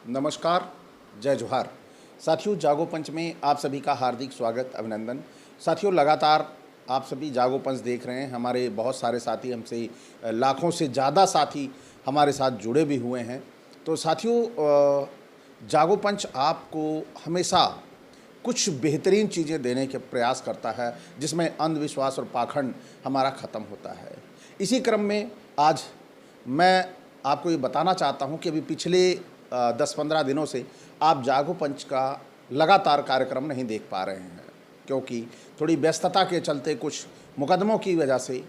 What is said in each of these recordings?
नमस्कार, जय जोहार। साथियों, जागो पंच में आप सभी का हार्दिक स्वागत, अभिनंदन। साथियों, लगातार आप सभी जागो पंच देख रहे हैं। हमारे बहुत सारे साथी, हमसे लाखों से ज़्यादा साथी हमारे साथ जुड़े भी हुए हैं। तो साथियों, जागो पंच आपको हमेशा कुछ बेहतरीन चीज़ें देने के प्रयास करता है, जिसमें अंधविश्वास और पाखंड हमारा ख़त्म होता है। इसी क्रम में आज मैं आपको ये बताना चाहता हूँ कि अभी पिछले 10-15 दिनों से आप जागो पंच का लगातार कार्यक्रम नहीं देख पा रहे हैं, क्योंकि थोड़ी व्यस्तता के चलते कुछ मुकदमों की वजह से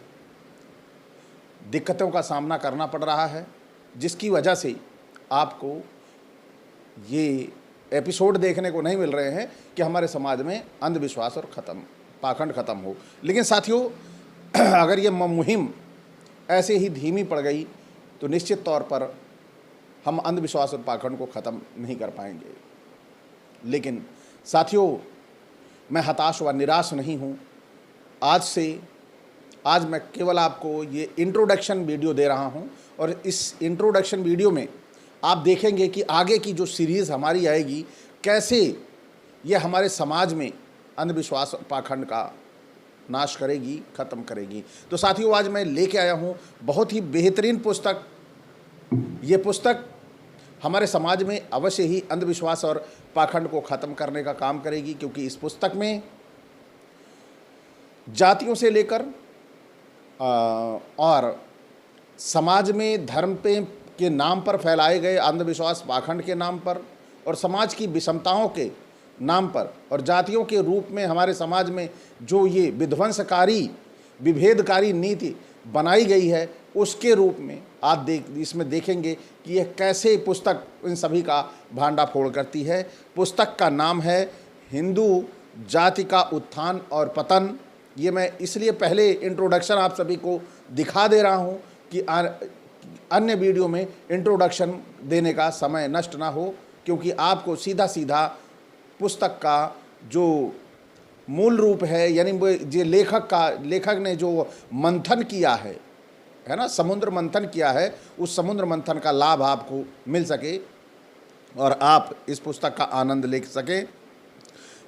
दिक्कतों का सामना करना पड़ रहा है, जिसकी वजह से आपको ये एपिसोड देखने को नहीं मिल रहे हैं कि हमारे समाज में अंधविश्वास और पाखंड ख़त्म हो। लेकिन साथियों, अगर ये मुहिम ऐसे ही धीमी पड़ गई तो निश्चित तौर पर हम अंधविश्वास और पाखंड को ख़त्म नहीं कर पाएंगे। लेकिन साथियों, मैं हताश व निराश नहीं हूँ। आज मैं केवल आपको ये इंट्रोडक्शन वीडियो दे रहा हूँ, और इस इंट्रोडक्शन वीडियो में आप देखेंगे कि आगे की जो सीरीज़ हमारी आएगी, कैसे ये हमारे समाज में अंधविश्वास और पाखंड का नाश करेगी, ख़त्म करेगी। तो साथियों, आज मैं लेके आया हूँ बहुत ही बेहतरीन पुस्तक। ये पुस्तक हमारे समाज में अवश्य ही अंधविश्वास और पाखंड को ख़त्म करने का काम करेगी, क्योंकि इस पुस्तक में जातियों से लेकर और समाज में धर्म के नाम पर फैलाए गए अंधविश्वास पाखंड के नाम पर, और समाज की विषमताओं के नाम पर, और जातियों के रूप में हमारे समाज में जो ये विध्वंसकारी विभेदकारी नीति बनाई गई है, उसके रूप में आप इसमें देखेंगे कि यह कैसे पुस्तक इन सभी का भांडाफोड़ करती है। पुस्तक का नाम है हिंदू जाति का उत्थान और पतन। ये मैं इसलिए पहले इंट्रोडक्शन आप सभी को दिखा दे रहा हूँ कि अन्य वीडियो में इंट्रोडक्शन देने का समय नष्ट ना हो, क्योंकि आपको सीधा सीधा पुस्तक का जो मूल रूप है, यानी जो लेखक ने जो मंथन किया है ना, समुद्र मंथन किया है, उस समुद्र मंथन का लाभ आपको मिल सके और आप इस पुस्तक का आनंद ले सकें।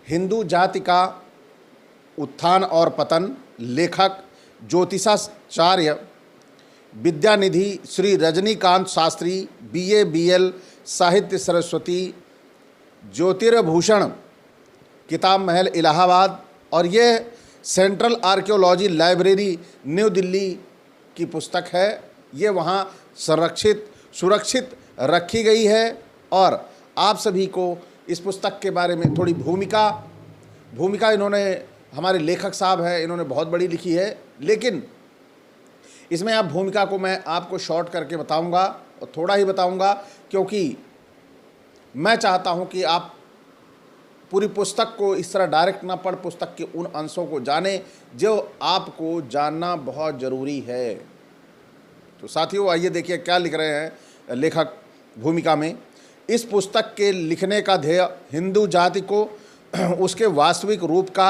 हिंदू जाति का उत्थान और पतन, लेखक ज्योतिषाचार्य विद्यानिधि श्री रजनीकांत शास्त्री, BA BL साहित्य सरस्वती, ज्योतिर्भूषण, किताब महल, इलाहाबाद। और ये central archaeology library, new Delhi की पुस्तक है। ये वहाँ सुरक्षित रखी गई है। और आप सभी को इस पुस्तक के बारे में थोड़ी भूमिका इन्होंने, हमारे लेखक साहब हैं, इन्होंने बहुत बड़ी लिखी है, लेकिन इसमें आप भूमिका को मैं आपको शॉर्ट करके बताऊंगा, और थोड़ा ही बताऊंगा, क्योंकि मैं चाहता हूं कि आप पूरी पुस्तक को इस तरह डायरेक्ट ना पढ़, पुस्तक के उन अंशों को जाने जो आपको जानना बहुत ज़रूरी है। तो साथियों, आइए देखिए क्या लिख रहे हैं लेखक भूमिका में। इस पुस्तक के लिखने का ध्येय हिंदू जाति को उसके वास्तविक रूप का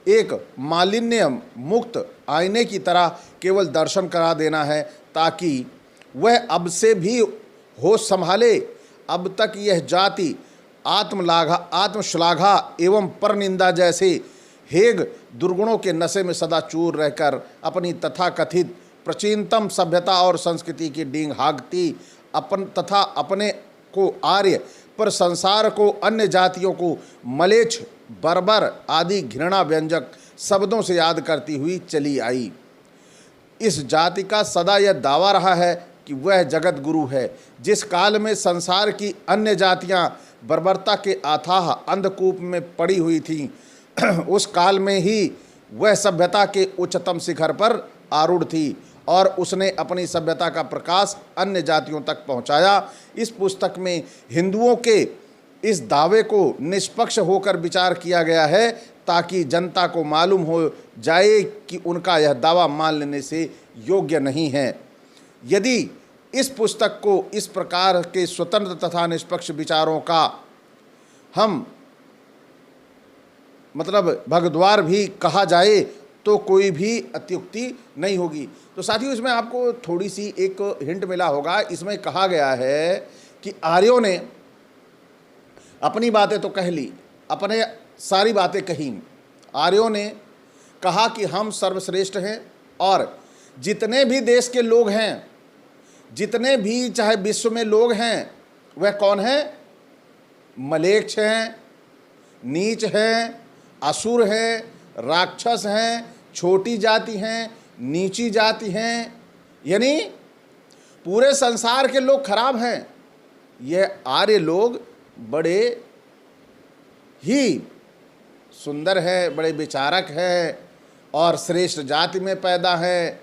एक मालिन्य मुक्त आईने की तरह केवल दर्शन करा देना है, ताकि वह अब से भी होश संभाले। अब तक यह जाति आत्मश्लाघा एवं परनिंदा जैसे हेग दुर्गुणों के नशे में सदा चूर रहकर अपनी तथाकथित प्राचीनतम सभ्यता और संस्कृति की डींग हाँकती तथा अपने को आर्य पर संसार को अन्य जातियों को मलेच्छ, बर्बर आदि घृणा व्यंजक शब्दों से याद करती हुई चली आई। इस जाति का सदा यह दावा रहा है कि वह जगत गुरु है। जिस काल में संसार की अन्य जातियां बर्बरता के अथाह अंधकूप में पड़ी हुई थीं, उस काल में ही वह सभ्यता के उच्चतम शिखर पर आरूढ़ थी, और उसने अपनी सभ्यता का प्रकाश अन्य जातियों तक पहुंचाया। इस पुस्तक में हिंदुओं के इस दावे को निष्पक्ष होकर विचार किया गया है, ताकि जनता को मालूम हो जाए कि उनका यह दावा मान लेने से योग्य नहीं है। यदि इस पुस्तक को इस प्रकार के स्वतंत्र तथा निष्पक्ष विचारों का हम भगद्वार भी कहा जाए तो कोई भी अत्युक्ति नहीं होगी। तो साथियों, इसमें आपको थोड़ी सी एक हिंट मिला होगा। इसमें कहा गया है कि आर्यों ने अपनी बातें तो कह ली, अपने सारी बातें कही। आर्यों ने कहा कि हम सर्वश्रेष्ठ हैं और जितने भी देश के लोग हैं, जितने भी चाहे विश्व में लोग हैं, वह कौन है? मलेच्छ हैं, नीच हैं, असुर हैं, राक्षस हैं, छोटी जाति हैं, नीची जाति हैं, यानी पूरे संसार के लोग खराब हैं। यह आर्य लोग बड़े ही सुंदर है, बड़े विचारक है और श्रेष्ठ जाति में पैदा है।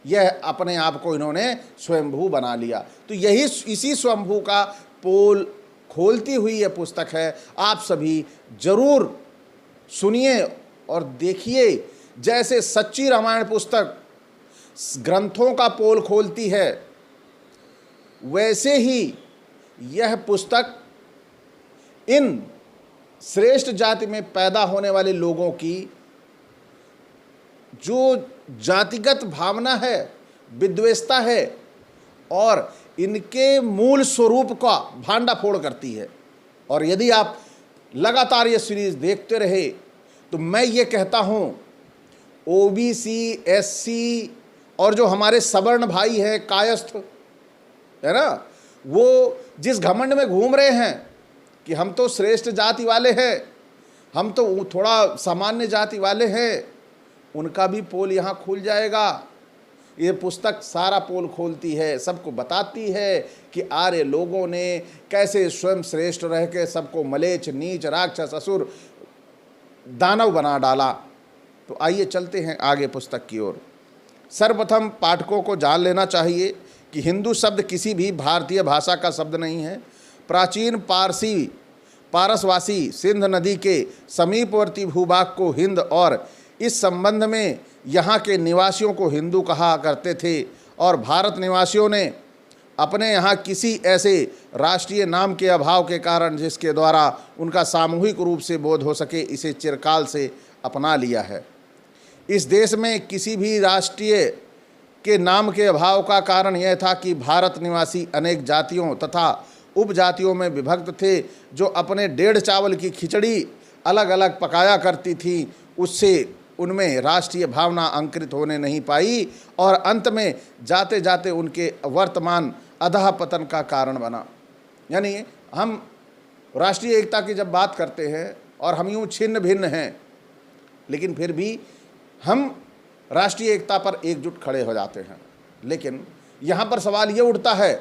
यह अपने आप को इन्होंने स्वयंभू बना लिया। तो यही इसी स्वयंभू का पोल खोलती हुई यह पुस्तक है। आप सभी जरूर सुनिए और देखिए। जैसे सच्ची रामायण पुस्तक ग्रंथों का पोल खोलती है, वैसे ही यह पुस्तक इन श्रेष्ठ जाति में पैदा होने वाले लोगों की जो जातिगत भावना है, विद्वेषता है और इनके मूल स्वरूप का भांडाफोड़ करती है। और यदि आप लगातार ये सीरीज देखते रहे तो मैं ये कहता हूँ, ओबीसी, एससी और जो हमारे सवर्ण भाई हैं, कायस्थ है ना, वो जिस घमंड में घूम रहे हैं कि हम तो श्रेष्ठ जाति वाले हैं, हम तो थोड़ा सामान्य जाति वाले हैं, उनका भी पोल यहाँ खुल जाएगा। ये पुस्तक सारा पोल खोलती है, सबको बताती है कि आर्य लोगों ने कैसे स्वयं श्रेष्ठ रह के सबको मलेच्छ, नीच, राक्षस, असुर, दानव बना डाला। तो आइए चलते हैं आगे पुस्तक की ओर। सर्वप्रथम पाठकों को जान लेना चाहिए कि हिंदू शब्द किसी भी भारतीय भाषा का शब्द नहीं है। प्राचीन पारसवासी सिंध नदी के समीपवर्ती भूभाग को हिंद और इस संबंध में यहाँ के निवासियों को हिंदू कहा करते थे और भारत निवासियों ने अपने यहाँ किसी ऐसे राष्ट्रीय नाम के अभाव के कारण जिसके द्वारा उनका सामूहिक रूप से बोध हो सके, इसे चिरकाल से अपना लिया है। इस देश में किसी भी राष्ट्रीय के नाम के अभाव का कारण यह था कि भारत निवासी अनेक जातियों तथा उपजातियों में विभक्त थे, जो अपने डेढ़ चावल की खिचड़ी अलग अलग पकाया करती थी। उससे उनमें राष्ट्रीय भावना अंकुरित होने नहीं पाई और अंत में जाते जाते उनके वर्तमान अधः पतन का कारण बना। यानी हम राष्ट्रीय एकता की जब बात करते हैं और हम यूँ छिन्न भिन्न हैं, लेकिन फिर भी हम राष्ट्रीय एकता पर एकजुट खड़े हो जाते हैं। लेकिन यहाँ पर सवाल ये उठता है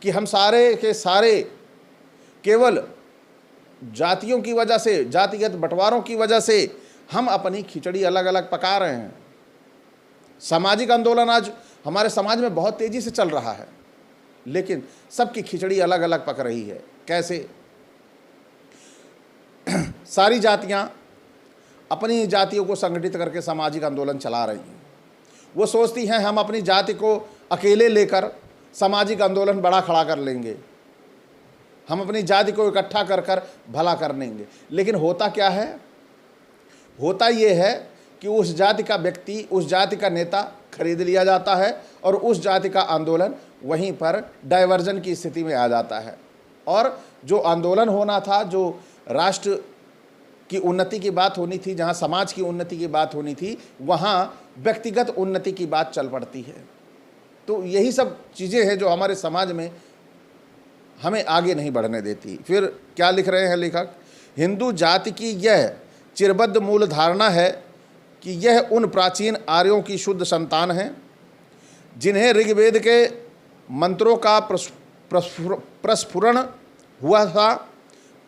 कि हम सारे के सारे केवल जातियों की वजह से, जातिगत बंटवारों की वजह से हम अपनी खिचड़ी अलग अलग पका रहे हैं। सामाजिक आंदोलन आज हमारे समाज में बहुत तेज़ी से चल रहा है, लेकिन सबकी खिचड़ी अलग अलग पक रही है। कैसे? सारी जातियां अपनी जातियों को संगठित करके सामाजिक आंदोलन चला रही हैं। वो सोचती हैं हम अपनी जाति को अकेले लेकर सामाजिक आंदोलन बड़ा खड़ा कर लेंगे, हम अपनी जाति को इकट्ठा कर कर भला कर लेंगे। लेकिन होता क्या है? होता ये है कि उस जाति का व्यक्ति, उस जाति का नेता खरीद लिया जाता है और उस जाति का आंदोलन वहीं पर डाइवर्जन की स्थिति में आ जाता है। और जो आंदोलन होना था, जो राष्ट्र की उन्नति की बात होनी थी, जहाँ समाज की उन्नति की बात होनी थी, वहाँ व्यक्तिगत उन्नति की बात चल पड़ती है। तो यही सब चीज़ें हैं जो हमारे समाज में हमें आगे नहीं बढ़ने देती। फिर क्या लिख रहे हैं लेखक? हिंदू जाति की यह चिरबद्ध मूल धारणा है कि यह उन प्राचीन आर्यों की शुद्ध संतान है जिन्हें ऋग्वेद के मंत्रों का प्रस्फुरण हुआ था,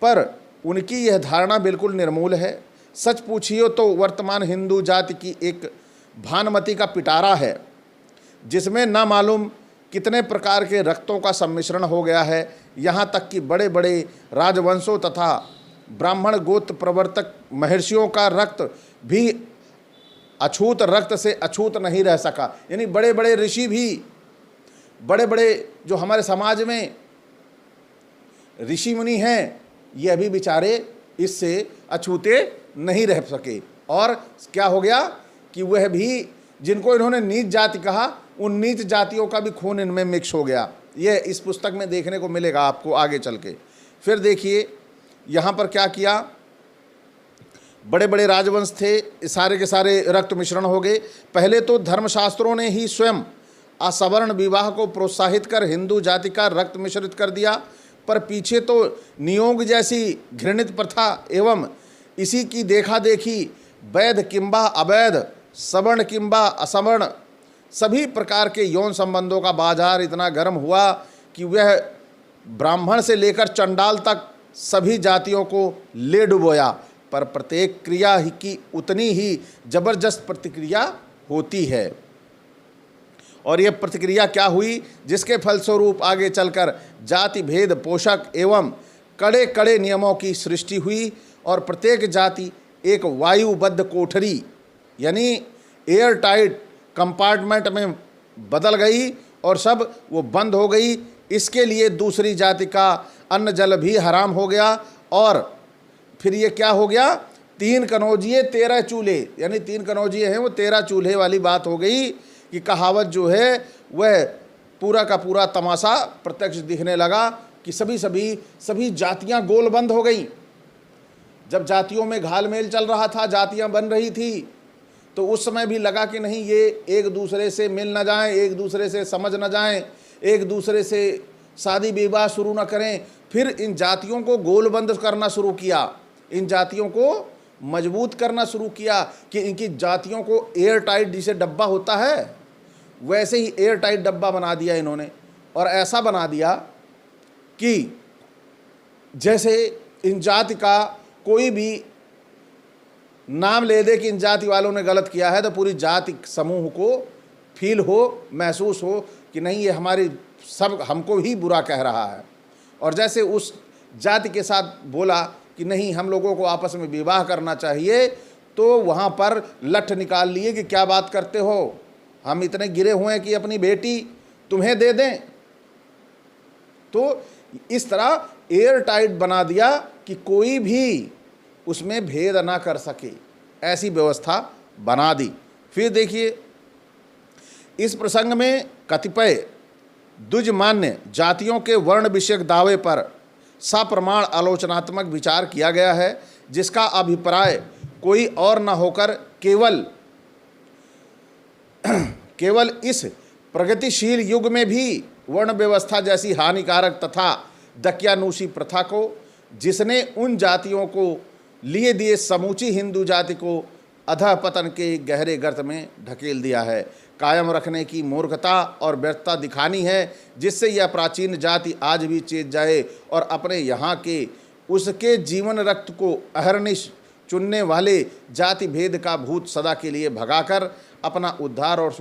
पर उनकी यह धारणा बिल्कुल निर्मूल है। सच पूछिए तो वर्तमान हिंदू जाति की एक भानुमति का पिटारा है, जिसमें ना मालूम कितने प्रकार के रक्तों का सम्मिश्रण हो गया है। यहाँ तक कि बड़े बड़े राजवंशों तथा ब्राह्मण गोत्र प्रवर्तक महर्षियों का रक्त भी अछूत रक्त से अछूत नहीं रह सका। यानी बड़े बड़े ऋषि भी, बड़े बड़े जो हमारे समाज में ऋषि मुनि हैं, यह भी बेचारे इससे अछूते नहीं रह सके। और क्या हो गया कि वह भी, जिनको इन्होंने नीच जाति कहा, उन नीच जातियों का भी खून इनमें मिक्स हो गया। यह इस पुस्तक में देखने को मिलेगा आपको आगे चल के। फिर देखिए, यहाँ पर क्या किया, बड़े बड़े राजवंश थे, सारे के सारे रक्त मिश्रण हो गए। पहले तो धर्मशास्त्रों ने ही स्वयं असवर्ण विवाह को प्रोत्साहित कर हिंदू जाति का रक्त मिश्रित कर दिया, पर पीछे तो नियोग जैसी घृणित प्रथा एवं इसी की देखा देखी वैध किंबा अवैध, सवर्ण किंबा असवर्ण सभी प्रकार के यौन संबंधों का बाजार इतना गर्म हुआ कि वह ब्राह्मण से लेकर चंडाल तक सभी जातियों को ले डुबोया। पर प्रत्येक क्रिया की उतनी ही जबरदस्त प्रतिक्रिया होती है, और यह प्रतिक्रिया क्या हुई, जिसके फलस्वरूप आगे चलकर जाति भेद पोषक एवं कड़े कड़े नियमों की सृष्टि हुई, और प्रत्येक जाति एक वायुबद्ध कोठरी यानी एयर टाइट कंपार्टमेंट में बदल गई और सब वो बंद हो गई। इसके लिए दूसरी जाति का अन्न जल भी हराम हो गया, और फिर ये क्या हो गया, 3 कनौजिए 13 चूल्हे, यानी 3 कनौजिए हैं वो 13 चूल्हे वाली बात हो गई कि कहावत जो है वह पूरा का पूरा तमाशा प्रत्यक्ष दिखने लगा कि सभी जातियां गोलबंद हो गई। जब जातियों में घालमेल चल रहा था, जातियां बन रही थी, तो उस समय भी लगा कि नहीं ये एक दूसरे से मिल न जाएं, एक दूसरे से समझ न जाएं, एक दूसरे से शादी विवाह शुरू न करें। फिर इन जातियों को गोलबंद करना शुरू किया, इन जातियों को मजबूत करना शुरू किया कि इनकी जातियों को एयर टाइट जैसे डब्बा होता है वैसे ही एयर टाइट डब्बा बना दिया इन्होंने, और ऐसा बना दिया कि जैसे इन जाति का कोई भी नाम ले दे कि इन जाति वालों ने गलत किया है, तो पूरी जाति समूह को फील हो, महसूस हो कि नहीं ये हमारी सब हमको ही बुरा कह रहा है। और जैसे उस जाति के साथ बोला कि नहीं हम लोगों को आपस में विवाह करना चाहिए, तो वहाँ पर लठ निकाल लिए कि क्या बात करते हो, हम इतने गिरे हुए हैं कि अपनी बेटी तुम्हें दे दें। तो इस तरह एयर टाइट बना दिया कि कोई भी उसमें भेद ना कर सके, ऐसी व्यवस्था बना दी। फिर देखिए इस प्रसंग में कतिपय द्विजमान्य जातियों के वर्ण विषयक दावे पर सप्रमाण आलोचनात्मक विचार किया गया है, जिसका अभिप्राय कोई और न होकर केवल इस प्रगतिशील युग में भी वर्ण व्यवस्था जैसी हानिकारक तथा दकियानूसी प्रथा को, जिसने उन जातियों को लिए दिए समूची हिंदू जाति को अधःपतन के गहरे गर्त में ढकेल दिया है, कायम रखने की मूर्खता और व्यर्थता दिखानी है, जिससे यह प्राचीन जाति आज भी चेत जाए और अपने यहाँ के उसके जीवन रक्त को अहर्निश चुनने वाले जाति भेद का भूत सदा के लिए भगाकर अपना उद्धार और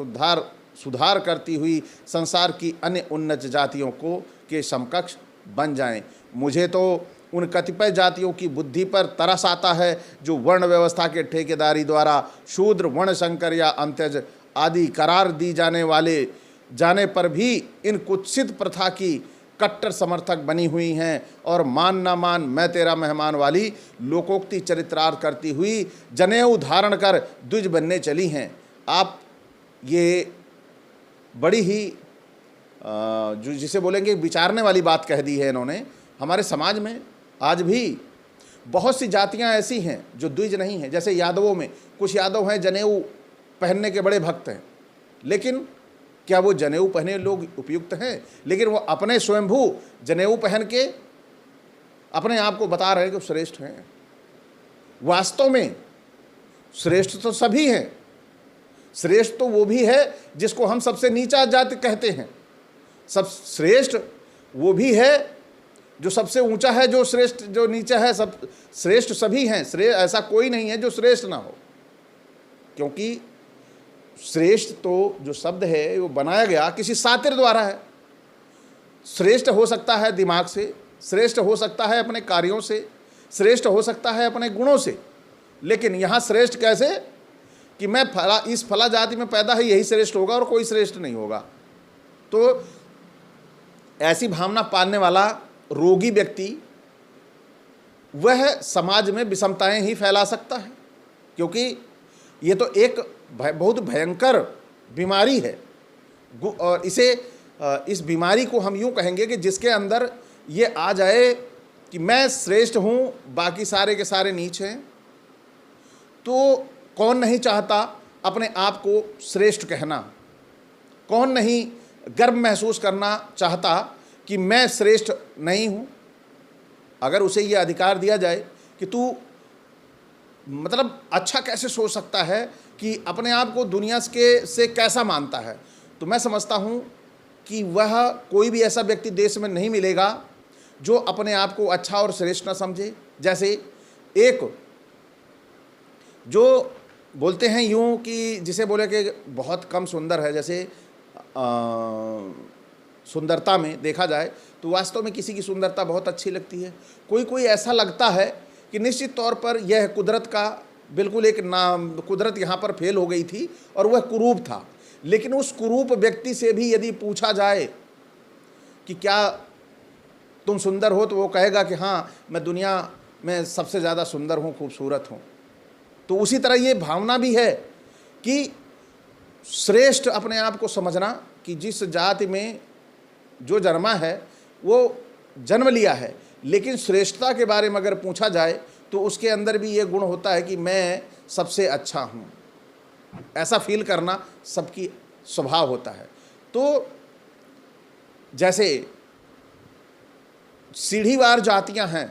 सुधार करती हुई संसार की अन्य उन्नत जातियों को के समकक्ष बन जाएं। मुझे तो उन कतिपय जातियों की बुद्धि पर तरस आता है जो वर्ण व्यवस्था के ठेकेदारी द्वारा शूद्र, वर्णशंकर या अंत्यज आदि करार दी जाने पर भी इन कुत्सित प्रथा की कट्टर समर्थक बनी हुई हैं और मान न मान मैं तेरा मेहमान वाली लोकोक्ति चरित्रार्थ करती हुई जनेऊ धारण कर द्विज बनने चली हैं। आप ये बड़ी ही जो जिसे बोलेंगे विचारने वाली बात कह दी है इन्होंने। हमारे समाज में आज भी बहुत सी जातियां ऐसी हैं जो द्विज नहीं हैं। जैसे यादवों में कुछ यादव हैं जनेऊ पहनने के बड़े भक्त हैं, लेकिन क्या वो जनेऊ पहने लोग उपयुक्त हैं? लेकिन वो अपने स्वयंभू जनेऊ पहन के अपने आप को बता रहे हैं कि श्रेष्ठ हैं। वास्तव में श्रेष्ठ तो सभी हैं, श्रेष्ठ तो वो भी है जिसको हम सबसे नीचा जाति कहते हैं। सब श्रेष्ठ वो भी है जो सबसे ऊंचा है, जो श्रेष्ठ जो नीचा है, सब श्रेष्ठ सभी हैं। ऐसा कोई नहीं है जो श्रेष्ठ ना हो, क्योंकि श्रेष्ठ तो जो शब्द है वो बनाया गया किसी सातिर द्वारा है। श्रेष्ठ हो सकता है दिमाग से, श्रेष्ठ हो सकता है अपने कार्यों से, श्रेष्ठ हो सकता है अपने गुणों से, लेकिन यहाँ श्रेष्ठ कैसे कि मैं इस फला जाति में पैदा है यही श्रेष्ठ होगा और कोई श्रेष्ठ नहीं होगा। तो ऐसी भावना पालने वाला रोगी व्यक्ति वह समाज में विषमताएं ही फैला सकता है, क्योंकि ये तो एक बहुत भयंकर बीमारी है। और इस बीमारी को हम यूँ कहेंगे कि जिसके अंदर ये आ जाए कि मैं श्रेष्ठ हूँ, बाकी सारे के सारे नीच हैं, तो कौन नहीं चाहता अपने आप को श्रेष्ठ कहना? कौन नहीं गर्व महसूस करना चाहता कि मैं श्रेष्ठ नहीं हूँ? अगर उसे ये अधिकार दिया जाए कि तू मतलब अच्छा कैसे सोच सकता है, कि अपने आप को दुनिया के से कैसा मानता है, तो मैं समझता हूँ कि वह कोई भी ऐसा व्यक्ति देश में नहीं मिलेगा जो अपने आप को अच्छा और श्रेष्ठ न समझे। जैसे एक जो बोलते हैं यूँ कि जिसे बोले कि बहुत कम सुंदर है, जैसे सुंदरता में देखा जाए तो वास्तव में किसी की सुंदरता बहुत अच्छी लगती है, कोई कोई ऐसा लगता है कि निश्चित तौर पर यह कुदरत का बिल्कुल एक नाम, कुदरत यहाँ पर फेल हो गई थी और वह कुरूप था। लेकिन उस कुरूप व्यक्ति से भी यदि पूछा जाए कि क्या तुम सुंदर हो, तो वो कहेगा कि हाँ, मैं दुनिया में सबसे ज़्यादा सुंदर हूँ, खूबसूरत हूँ। तो उसी तरह ये भावना भी है कि श्रेष्ठ अपने आप को समझना, कि जिस जाति में जो जन्मा है वो जन्म लिया है, लेकिन श्रेष्ठता के बारे में अगर पूछा जाए तो उसके अंदर भी ये गुण होता है कि मैं सबसे अच्छा हूँ। ऐसा फील करना सबकी स्वभाव होता है। तो जैसे सीढ़ीवार जातियां हैं,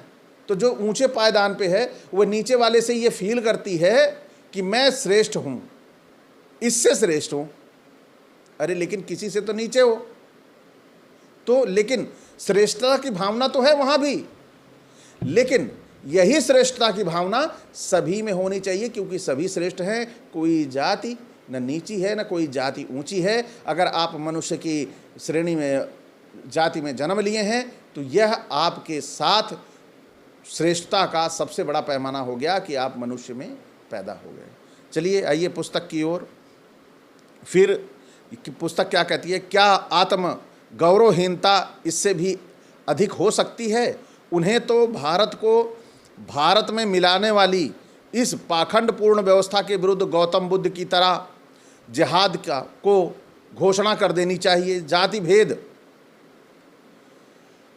तो जो ऊंचे पायदान पे है वह नीचे वाले से ये फील करती है कि मैं श्रेष्ठ हूँ, इससे श्रेष्ठ हूँ। अरे लेकिन किसी से तो नीचे हो, तो लेकिन श्रेष्ठता की भावना तो है वहाँ भी, लेकिन यही श्रेष्ठता की भावना सभी में होनी चाहिए, क्योंकि सभी श्रेष्ठ हैं। कोई जाति न नीची है, न कोई जाति ऊंची है। अगर आप मनुष्य की श्रेणी में, जाति में जन्म लिए हैं, तो यह आपके साथ श्रेष्ठता का सबसे बड़ा पैमाना हो गया कि आप मनुष्य में पैदा हो गए। चलिए आइए पुस्तक की ओर। फिर पुस्तक क्या कहती है? क्या आत्म गौरवहीनता इससे भी अधिक हो सकती है? उन्हें तो भारत को भारत में मिलाने वाली इस पाखंडपूर्ण व्यवस्था के विरुद्ध गौतम बुद्ध की तरह जिहाद को घोषणा कर देनी चाहिए। जाति भेद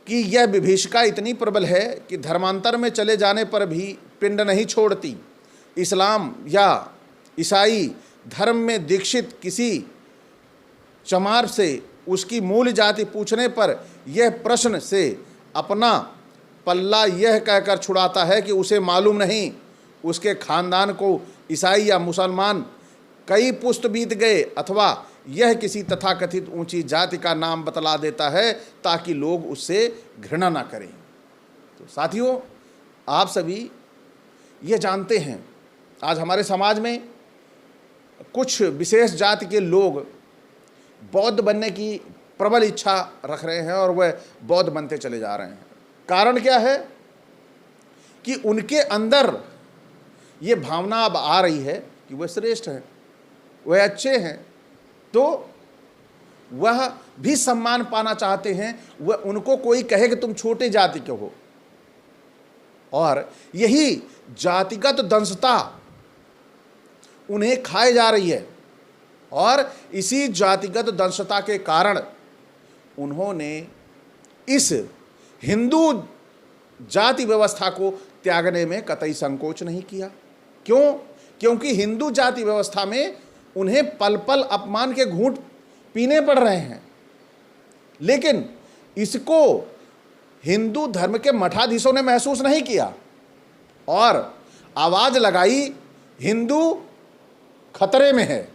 की यह विभीषिका इतनी प्रबल है कि धर्मांतर में चले जाने पर भी पिंड नहीं छोड़ती। इस्लाम या ईसाई धर्म में दीक्षित किसी चमार से उसकी मूल जाति पूछने पर यह प्रश्न से अपना पल्ला यह कहकर छुड़ाता है कि उसे मालूम नहीं, उसके खानदान को ईसाई या मुसलमान कई पुश्त बीत गए, अथवा यह किसी तथाकथित ऊंची जाति का नाम बतला देता है ताकि लोग उससे घृणा ना करें। तो साथियों, आप सभी ये जानते हैं आज हमारे समाज में कुछ विशेष जाति के लोग बौद्ध बनने की प्रबल इच्छा रख रहे हैं और वह बौद्ध बनते चले जा रहे हैं। कारण क्या है? कि उनके अंदर ये भावना अब आ रही है कि वह श्रेष्ठ हैं, वह अच्छे हैं, तो वह भी सम्मान पाना चाहते हैं। वह उनको कोई कहे कि तुम छोटे जाति के हो, और यही जातिगत दंशता उन्हें खाए जा रही है। और इसी जातिगत दंशता के कारण उन्होंने इस हिंदू जाति व्यवस्था को त्यागने में कतई संकोच नहीं किया। क्यों? क्योंकि हिंदू जाति व्यवस्था में उन्हें पल पल अपमान के घूंट पीने पड़ रहे हैं। लेकिन इसको हिंदू धर्म के मठाधीशों ने महसूस नहीं किया और आवाज लगाई, हिंदू खतरे में है।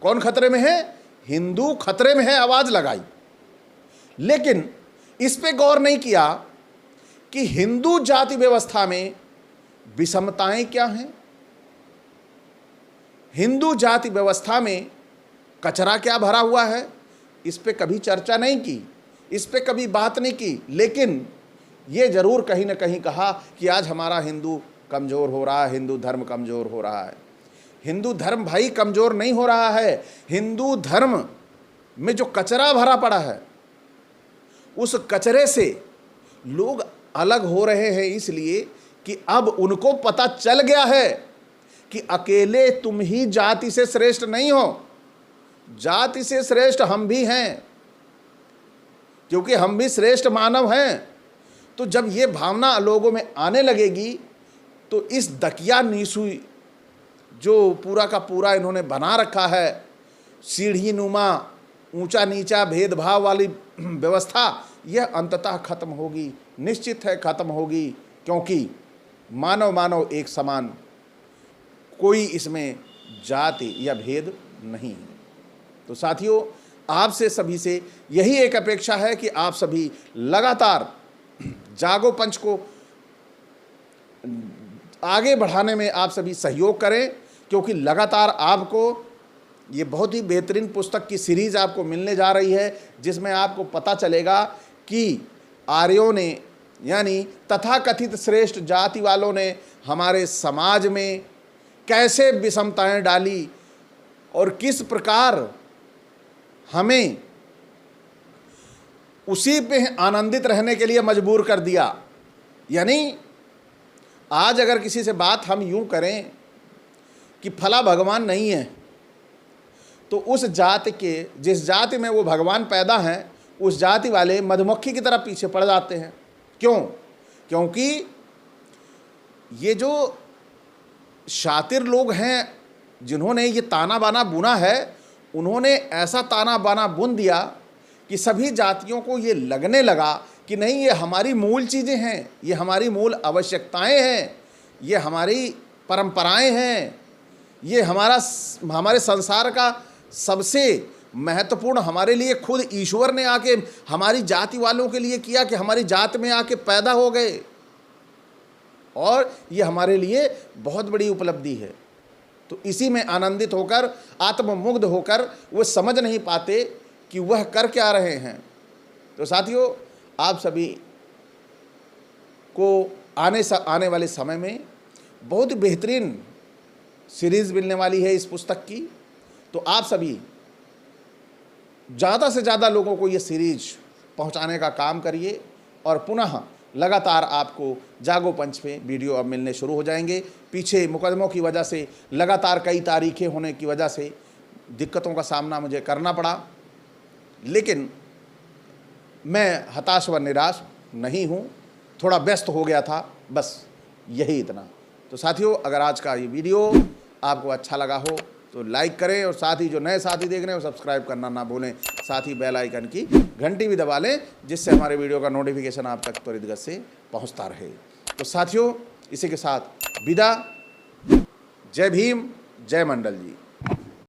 कौन खतरे में है? हिंदू खतरे में है, आवाज लगाई। लेकिन इस पे गौर नहीं किया कि हिंदू जाति व्यवस्था में विषमताएं क्या हैं, हिंदू जाति व्यवस्था में कचरा क्या भरा हुआ है। इस पे कभी चर्चा नहीं की, इस पे कभी बात नहीं की। लेकिन ये जरूर कहीं ना कहीं कहा कि आज हमारा हिंदू कमज़ोर हो रहा है, हिंदू धर्म कमज़ोर हो रहा है। हिंदू धर्म भाई कमज़ोर नहीं हो रहा है। हिंदू धर्म में जो कचरा भरा पड़ा है, उस कचरे से लोग अलग हो रहे हैं, इसलिए कि अब उनको पता चल गया है कि अकेले तुम ही जाति से श्रेष्ठ नहीं हो, जाति से श्रेष्ठ हम भी हैं, क्योंकि हम भी श्रेष्ठ मानव हैं। तो जब ये भावना लोगों में आने लगेगी तो इस दकिया नीसू जो पूरा का पूरा इन्होंने बना रखा है, सीढ़ी नुमा ऊंचा नीचा भेदभाव वाली व्यवस्था, यह अंततः खत्म होगी, निश्चित है खत्म होगी, क्योंकि मानव मानव एक समान, कोई इसमें जाति या भेद नहीं है। तो साथियों, आपसे सभी से यही एक अपेक्षा है कि आप सभी लगातार जागो पंच को आगे बढ़ाने में आप सभी सहयोग करें, क्योंकि लगातार आपको ये बहुत ही बेहतरीन पुस्तक की सीरीज़ आपको मिलने जा रही है, जिसमें आपको पता चलेगा कि आर्यों ने यानी तथाकथित श्रेष्ठ जाति वालों ने हमारे समाज में कैसे विषमताएं डाली और किस प्रकार हमें उसी पे आनंदित रहने के लिए मजबूर कर दिया। यानी आज अगर किसी से बात हम यूं करें कि फला भगवान नहीं है, तो उस जाति के, जिस जाति में वो भगवान पैदा हैं, उस जाति वाले मधुमक्खी की तरह पीछे पड़ जाते हैं। क्यों? क्योंकि ये जो शातिर लोग हैं जिन्होंने ये ताना बाना बुना है, उन्होंने ऐसा ताना बाना बुन दिया कि सभी जातियों को ये लगने लगा कि नहीं, ये हमारी मूल चीज़ें हैं, ये हमारी मूल आवश्यकताएं हैं, ये हमारी परंपराएं हैं, ये हमारे संसार का सबसे महत्वपूर्ण हमारे लिए खुद ईश्वर ने आके हमारी जाति वालों के लिए किया कि हमारी जात में आके पैदा हो गए, और ये हमारे लिए बहुत बड़ी उपलब्धि है। तो इसी में आनंदित होकर, आत्ममुग्ध होकर वो समझ नहीं पाते कि वह कर क्या रहे हैं। तो साथियों, आप सभी को आने वाले समय में बहुत ही बेहतरीन सीरीज़ मिलने वाली है इस पुस्तक की। तो आप सभी ज़्यादा से ज़्यादा लोगों को ये सीरीज पहुंचाने का काम करिए, और पुनः लगातार आपको जागो पंच पे वीडियो अब मिलने शुरू हो जाएंगे। पीछे मुकदमों की वजह से, लगातार कई तारीखें होने की वजह से दिक्कतों का सामना मुझे करना पड़ा, लेकिन मैं हताश व निराश नहीं हूँ, थोड़ा व्यस्त हो गया था, बस यही इतना। तो साथियों, अगर आज का ये वीडियो आपको अच्छा लगा हो तो लाइक करें, और साथ ही जो नए साथी देख रहे हैं वो सब्सक्राइब करना ना भूलें, साथ ही बेल आइकन की घंटी भी दबा लें, जिससे हमारे वीडियो का नोटिफिकेशन आप तक त्वरित गति से पहुंचता रहे। तो साथियों, इसी के साथ विदा। जय भीम, जय मंडल जी।